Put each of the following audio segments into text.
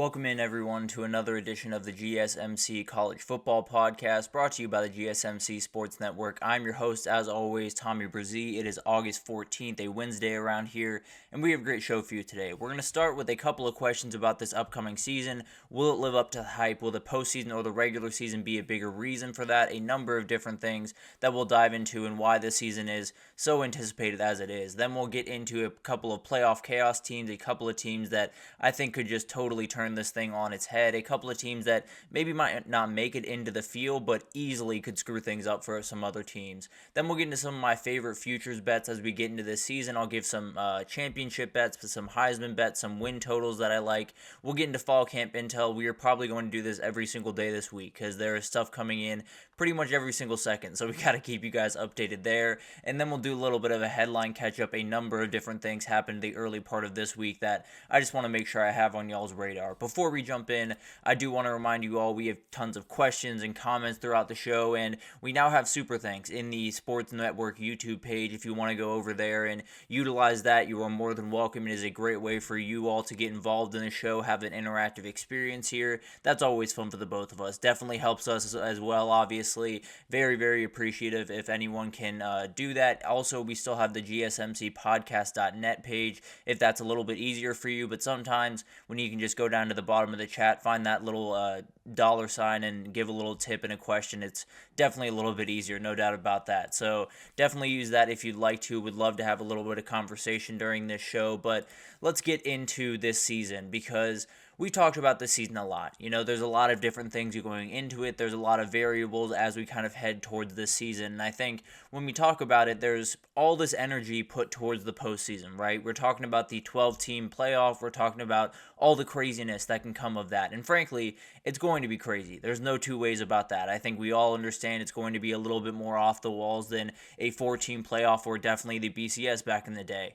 Welcome in, everyone, to another edition of the GSMC College Football Podcast, brought to you by the GSMC Sports Network. I'm your host, as always, Tommy Brzee. It is August 14th, a Wednesday around here, and we have a great show for you today. We're going to start with a couple of questions about this upcoming season. Will it live up to the hype? Will the postseason or the regular season be a bigger reason for that? A number of different things that we'll dive into and why this season is so anticipated as it is. Then we'll get into a couple of playoff chaos teams, a couple of teams that I think could just totally turn this thing on its head. A couple of teams that maybe might not make it into the field, but easily could screw things up for some other teams. Then we'll get into some of my favorite futures bets as we get into this season. I'll give some championship bets, some Heisman bets, some win totals that I like. We'll get into fall camp intel. We are probably going to do this every single day this week because there is stuff coming in pretty much every single second. So we got to keep you guys updated there. And then we'll do a little bit of a headline catch up. A number of different things happened the early part of this week that I just want to make sure I have on y'all's radar. Before we jump in, I do want to remind you all we have tons of questions and comments throughout the show, and we now have super thanks in the Sports Network YouTube page. If you want to go over there and utilize that, you are more than welcome. It is a great way for you all to get involved in the show, have an interactive experience here. That's always fun for the both of us. Definitely helps us as well, obviously. Very, very appreciative if anyone can do that. Also, we still have the gsmcpodcast.net page if that's a little bit easier for you, but sometimes when you can just go down to the bottom of the chat, find that little dollar sign and give a little tip and a question, it's definitely a little bit easier, no doubt about that. So definitely use that if you'd like to. Would love to have a little bit of conversation during this show, but let's get into this season because we talked about this season a lot. You know, there's a lot of different things going into it. There's a lot of variables as we kind of head towards this season. And I think when we talk about it, there's all this energy put towards the postseason, right? We're talking about the 12-team playoff. We're talking about all the craziness that can come of that. And frankly, it's going to be crazy. There's no two ways about that. I think we all understand it's going to be a little bit more off the walls than a 4-team playoff or definitely the BCS back in the day.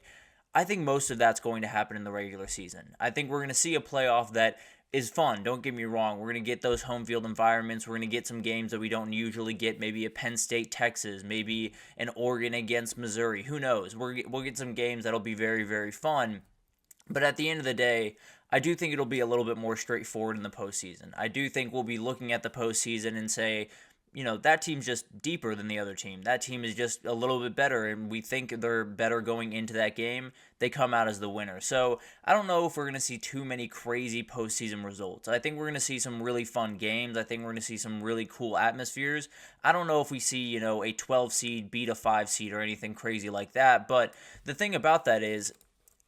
I think most of that's going to happen in the regular season. I think we're going to see a playoff that is fun. Don't get me wrong. We're going to get those home field environments. We're going to get some games that we don't usually get. Maybe a Penn State, Texas. Maybe an Oregon against Missouri. Who knows? We'll get some games that'll be very, very fun. But at the end of the day, I do think it'll be a little bit more straightforward in the postseason. I do think we'll be looking at the postseason and say, you know, that team's just deeper than the other team. That team is just a little bit better, and we think they're better going into that game. They come out as the winner. So I don't know if we're going to see too many crazy postseason results. I think we're going to see some really fun games. I think we're going to see some really cool atmospheres. I don't know if we see, you know, a 12 seed beat a 5 seed or anything crazy like that. But the thing about that is,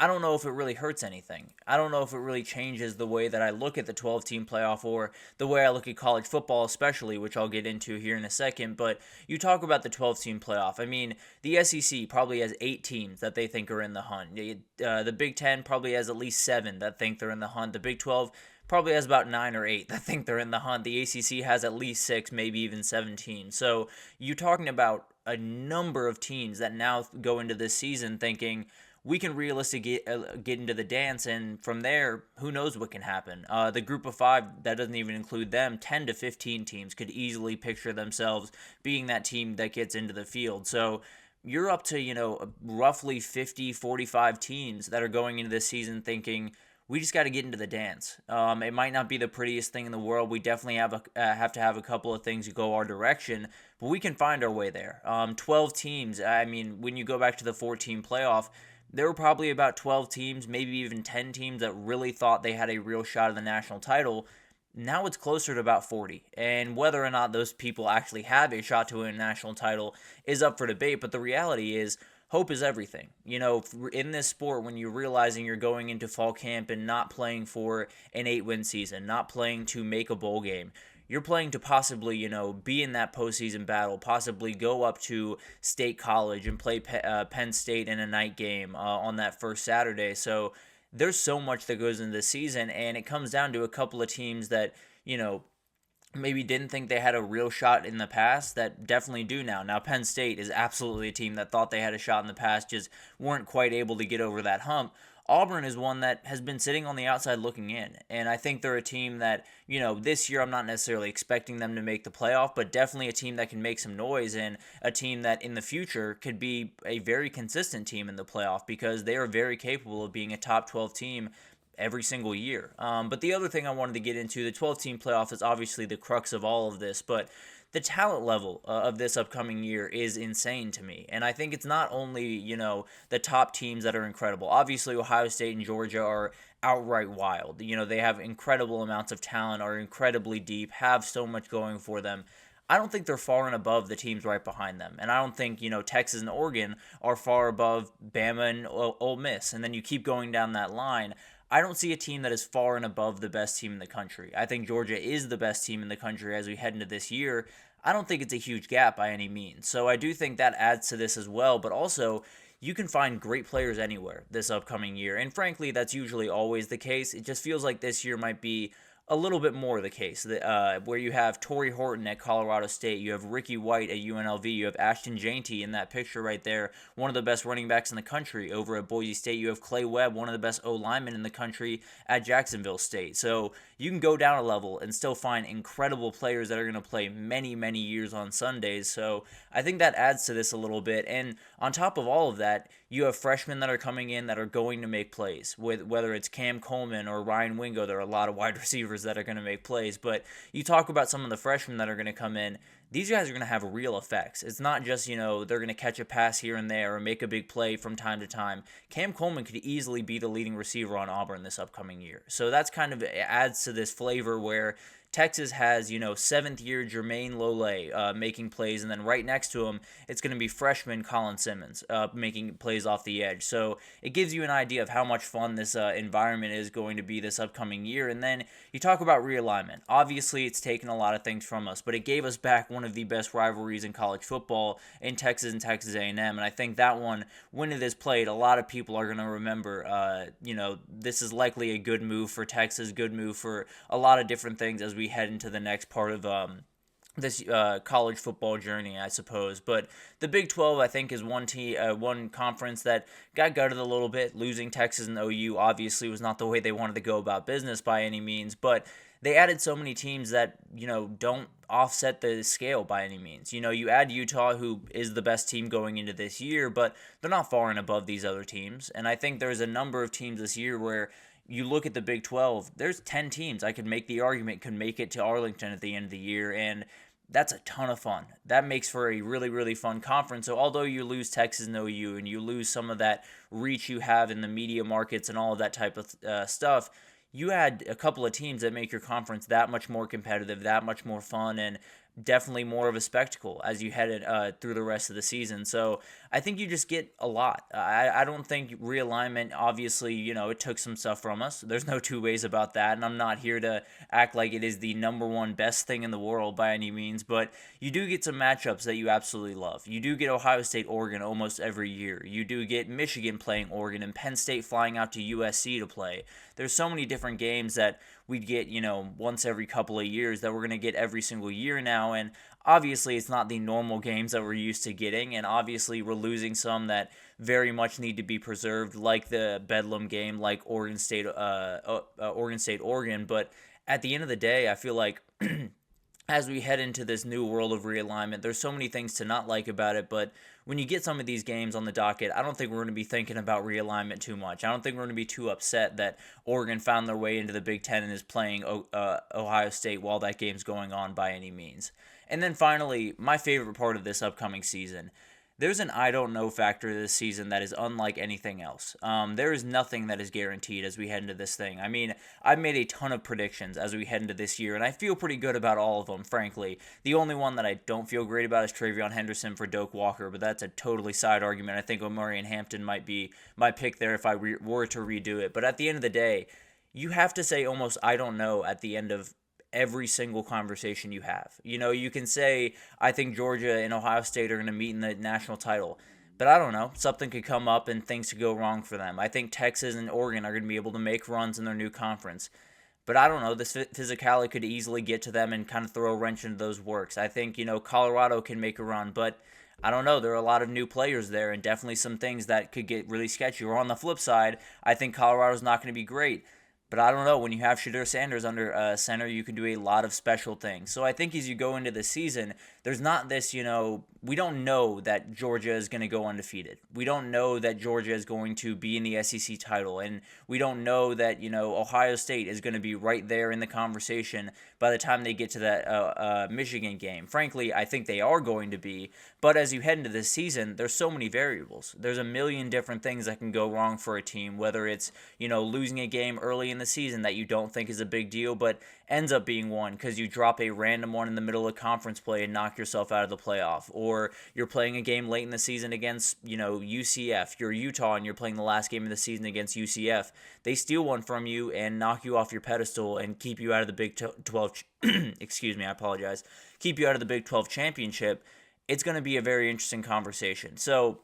I don't know if it really hurts anything. I don't know if it really changes the way that I look at the 12-team playoff or the way I look at college football especially, which I'll get into here in a second. But you talk about the 12-team playoff. I mean, the SEC probably has 8 teams that they think are in the hunt. The Big Ten probably has at least 7 that think they're in the hunt. The Big 12 probably has about 9 or 8 that think they're in the hunt. The ACC has at least 6, maybe even 17. So you're talking about a number of teams that now go into this season thinking, we can realistically get into the dance, and from there, who knows what can happen. The group of 5, that doesn't even include them, 10 to 15 teams could easily picture themselves being that team that gets into the field. So you're up to, you know, roughly 50, 45 teams that are going into this season thinking, we just got to get into the dance. It might not be the prettiest thing in the world. We definitely have to have a couple of things go our direction, but we can find our way there. 12 teams, I mean, when you go back to the 4-team playoff, there were probably about 12 teams, maybe even 10 teams that really thought they had a real shot at the national title. Now it's closer to about 40. And whether or not those people actually have a shot to a national title is up for debate. But the reality is, hope is everything. You know, in this sport, when you're realizing you're going into fall camp and not playing for an 8-win season, not playing to make a bowl game, you're playing to possibly, you know, be in that postseason battle, possibly go up to State College and play Penn State in a night game on that first Saturday. So there's so much that goes into the season, and it comes down to a couple of teams that, you know, maybe didn't think they had a real shot in the past that definitely do now. Now, Penn State is absolutely a team that thought they had a shot in the past, just weren't quite able to get over that hump. Auburn is one that has been sitting on the outside looking in, and I think they're a team that, you know, this year I'm not necessarily expecting them to make the playoff, but definitely a team that can make some noise and a team that in the future could be a very consistent team in the playoff because they are very capable of being a top 12 team every single year. But the other thing I wanted to get into, the 12-team playoff is obviously the crux of all of this, but the talent level of this upcoming year is insane to me. And I think it's not only, the top teams that are incredible. Obviously, Ohio State and Georgia are outright wild. They have incredible amounts of talent, are incredibly deep, have so much going for them. I don't think they're far and above the teams right behind them. And I don't think, Texas and Oregon are far above Bama and Ole Miss. And then you keep going down that line. I don't see a team that is far and above the best team in the country. I think Georgia is the best team in the country as we head into this year. I don't think it's a huge gap by any means. So I do think that adds to this as well. But also, you can find great players anywhere this upcoming year. And frankly, that's usually always the case. It just feels like this year might be a little bit more the case, where you have Torrey Horton at Colorado State, you have Ricky White at UNLV, you have Ashton Janty in that picture right there, one of the best running backs in the country over at Boise State. You have Clay Webb, one of the best O-linemen in the country at Jacksonville State. So you can go down a level and still find incredible players that are going to play many, many years on Sundays. So I think that adds to this a little bit. And on top of all of that, you have freshmen that are coming in that are going to make plays, whether it's Cam Coleman or Ryan Wingo. There are a lot of wide receivers that are going to make plays, but you talk about some of the freshmen that are going to come in. These guys are going to have real effects. It's not just, they're going to catch a pass here and there or make a big play from time to time. Cam Coleman could easily be the leading receiver on Auburn this upcoming year. So that's kind of adds to this flavor where Texas has, seventh-year Jermaine Lole making plays, and then right next to him, it's going to be freshman Colin Simmons making plays off the edge. So it gives you an idea of how much fun this environment is going to be this upcoming year. And then you talk about realignment. Obviously, it's taken a lot of things from us, but it gave us back one of the best rivalries in college football in Texas and Texas A&M. And I think that one, when it is played, a lot of people are going to remember, this is likely a good move for Texas, good move for a lot of different things as we head into the next part of this college football journey, I suppose. But the Big 12, I think, is one conference that got gutted a little bit. Losing Texas and OU obviously was not the way they wanted to go about business by any means, but they added so many teams that, don't offset the scale by any means. You add Utah, who is the best team going into this year, but they're not far and above these other teams. And I think there's a number of teams this year where you look at the Big 12, there's 10 teams I could make the argument could make it to Arlington at the end of the year, and that's a ton of fun. That makes for a really, really fun conference. So although you lose Texas and OU and you lose some of that reach you have in the media markets and all of that type of stuff, you had a couple of teams that make your conference that much more competitive, that much more fun, and definitely more of a spectacle as you head through the rest of the season. So I think you just get a lot. I don't think realignment, obviously, it took some stuff from us. There's no two ways about that, and I'm not here to act like it is the number one best thing in the world by any means, but you do get some matchups that you absolutely love. You do get Ohio State, Oregon almost every year. You do get Michigan playing Oregon and Penn State flying out to USC to play. There's so many different games that we'd get, once every couple of years that we're going to get every single year now. And obviously it's not the normal games that we're used to getting. And obviously we're losing some that very much need to be preserved, like the Bedlam game, like Oregon State, Oregon. But at the end of the day, I feel like as we head into this new world of realignment, there's so many things to not like about it, but when you get some of these games on the docket, I don't think we're going to be thinking about realignment too much. I don't think we're going to be too upset that Oregon found their way into the Big Ten and is playing Ohio State while that game's going on by any means. And then finally, my favorite part of this upcoming season. There's an I don't know factor this season that is unlike anything else. There is nothing that is guaranteed as we head into this thing. I mean, I've made a ton of predictions as we head into this year, and I feel pretty good about all of them, frankly. The only one that I don't feel great about is Travion Henderson for Doak Walker, but that's a totally side argument. I think Omarion Hampton might be my pick there if I were to redo it. But at the end of the day, you have to say almost I don't know at the end of every single conversation you have. You can say, I think Georgia and Ohio State are going to meet in the national title. But I don't know. Something could come up and things could go wrong for them. I think Texas and Oregon are going to be able to make runs in their new conference. But I don't know. This physicality could easily get to them and kind of throw a wrench into those works. I think, Colorado can make a run. But I don't know. There are a lot of new players there and definitely some things that could get really sketchy. Or on the flip side, I think Colorado's not going to be great. But I don't know, when you have Shedeur Sanders under center, you can do a lot of special things. So I think as you go into the season, there's not this, we don't know that Georgia is going to go undefeated. We don't know that Georgia is going to be in the SEC title. And we don't know that, Ohio State is going to be right there in the conversation by the time they get to that Michigan game. Frankly, I think they are going to be. But as you head into this season, there's so many variables. There's a million different things that can go wrong for a team, whether it's, losing a game early in the season that you don't think is a big deal, but ends up being one because you drop a random one in the middle of conference play and knock yourself out of the playoff. Or you're playing a game late in the season against, UCF. You're Utah and you're playing the last game of the season against UCF. They steal one from you and knock you off your pedestal and keep you out of the Big 12, excuse me, I apologize, keep you out of the Big 12 championship. It's going to be a very interesting conversation. So,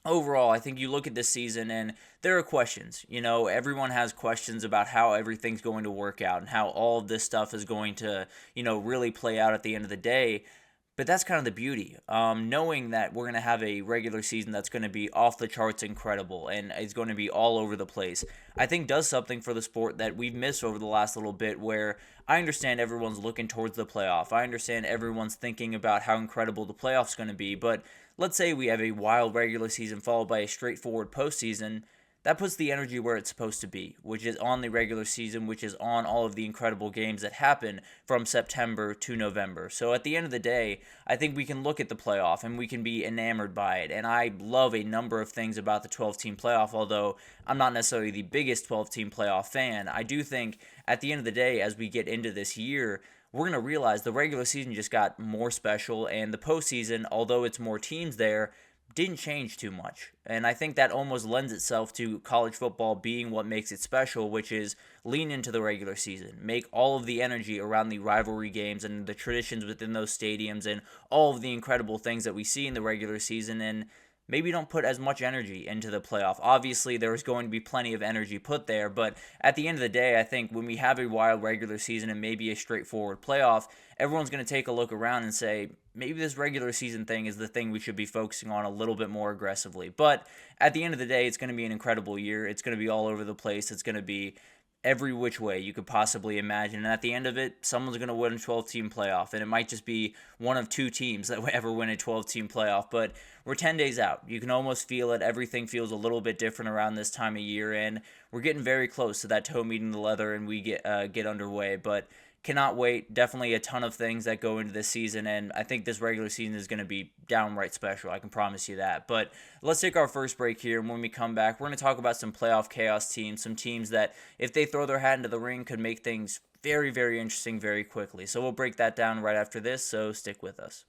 overall, I think you look at this season and there are questions. Everyone has questions about how everything's going to work out and how all of this stuff is going to, really play out at the end of the day. But that's kind of the beauty. Knowing that we're going to have a regular season that's going to be off the charts incredible and it's going to be all over the place, I think does something for the sport that we've missed over the last little bit, where I understand everyone's looking towards the playoff. I understand everyone's thinking about how incredible the playoff's going to be. But let's say we have a wild regular season followed by a straightforward postseason. That puts the energy where it's supposed to be, which is on the regular season, which is on all of the incredible games that happen from September to November. So at the end of the day, I think we can look at the playoff and we can be enamored by it. And I love a number of things about the 12-team playoff, although I'm not necessarily the biggest 12-team playoff fan. I do think at the end of the day, as we get into this year, we're going to realize the regular season just got more special, and the postseason, although it's more teams there, didn't change too much. And I think that almost lends itself to college football being what makes it special, which is lean into the regular season. Make all of the energy around the rivalry games and the traditions within those stadiums and all of the incredible things that we see in the regular season, and maybe don't put as much energy into the playoff. Obviously, there's going to be plenty of energy put there, but at the end of the day, I think when we have a wild regular season and maybe a straightforward playoff, everyone's going to take a look around and say, maybe this regular season thing is the thing we should be focusing on a little bit more aggressively. But at the end of the day, it's going to be an incredible year. It's going to be all over the place. It's going to be every which way you could possibly imagine. And at the end of it, someone's going to win a 12-team playoff. And it might just be one of two teams that ever win a 12-team playoff. But we're 10 days out. You can almost feel it. Everything feels a little bit different around this time of year. And we're getting very close to that toe meeting the leather and we get underway. But cannot wait. Definitely a ton of things that go into this season, and I think this regular season is going to be downright special. I can promise you that. But let's take our first break here, and when we come back, we're going to talk about some playoff chaos teams, some teams that, if they throw their hat into the ring, could make things very, very interesting very quickly. So we'll break that down right after this, so stick with us.